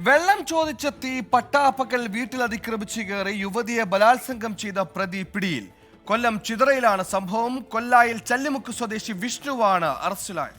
വെള്ളം ചോദിച്ചെത്തി പട്ടാപ്പകൽ വീട്ടിൽ അതിക്രമിച്ചു കയറി യുവതിയെ ബലാത്സംഗം ചെയ്ത പ്രതി പിടിയിൽ. കൊല്ലം ചിതറയിലാണ് സംഭവം. കൊല്ലായിൽ ചല്ലിമുക്ക് സ്വദേശി വിഷ്ണുവാണ് അറസ്റ്റിലായത്.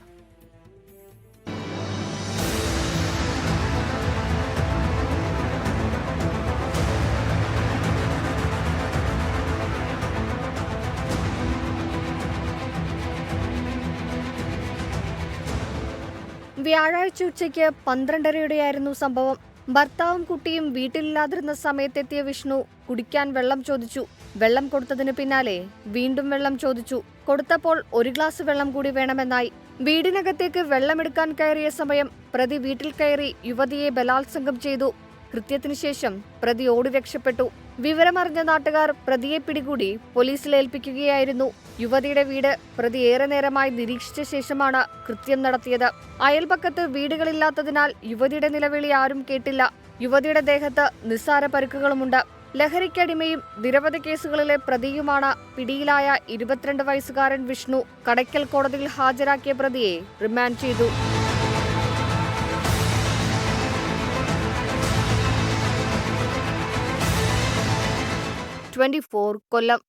വ്യാഴാഴ്ച ഉച്ചയ്ക്ക് 12:30യോടെയായിരുന്നു സംഭവം. ഭർത്താവും കുട്ടിയും വീട്ടിലില്ലാതിരുന്ന സമയത്തെത്തിയ വിഷ്ണു കുടിക്കാൻ വെള്ളം ചോദിച്ചു. വെള്ളം കൊടുത്തതിന് പിന്നാലെ വീണ്ടും വെള്ളം ചോദിച്ചു. കൊടുത്തപ്പോൾ ഒരു ഗ്ലാസ് വെള്ളം കൂടി വേണമെന്നായി. വീടിനകത്തേക്ക് വെള്ളമെടുക്കാൻ കയറിയ സമയം പ്രതി വീട്ടിൽ കയറി യുവതിയെ ബലാത്സംഗം ചെയ്തു. കൃത്യത്തിനു ശേഷം പ്രതി ഓടി രക്ഷപ്പെട്ടു. വിവരമറിഞ്ഞ നാട്ടുകാർ പ്രതിയെ പിടികൂടി പോലീസിൽ ഏൽപ്പിക്കുകയായിരുന്നു. യുവതിയുടെ വീട് പ്രതി ഏറെ നേരമായി നിരീക്ഷിച്ച ശേഷമാണ് കൃത്യം നടത്തിയത്. അയൽപക്കത്ത് വീടുകളില്ലാത്തതിനാൽ യുവതിയുടെ നിലവിളി ആരും കേട്ടില്ല. യുവതിയുടെ ദേഹത്ത് നിസ്സാര പരിക്കുകളുമുണ്ട്. ലഹരിക്കടിമയും നിരവധി കേസുകളിലെ പ്രതിയുമാണ് പിടിയിലായ 22 വയസ്സുകാരൻ വിഷ്ണു. കടയ്ക്കൽ കോടതിയിൽ ഹാജരാക്കിയ പ്രതിയെ റിമാൻഡ് ചെയ്തു. 24 കൊല്ലം.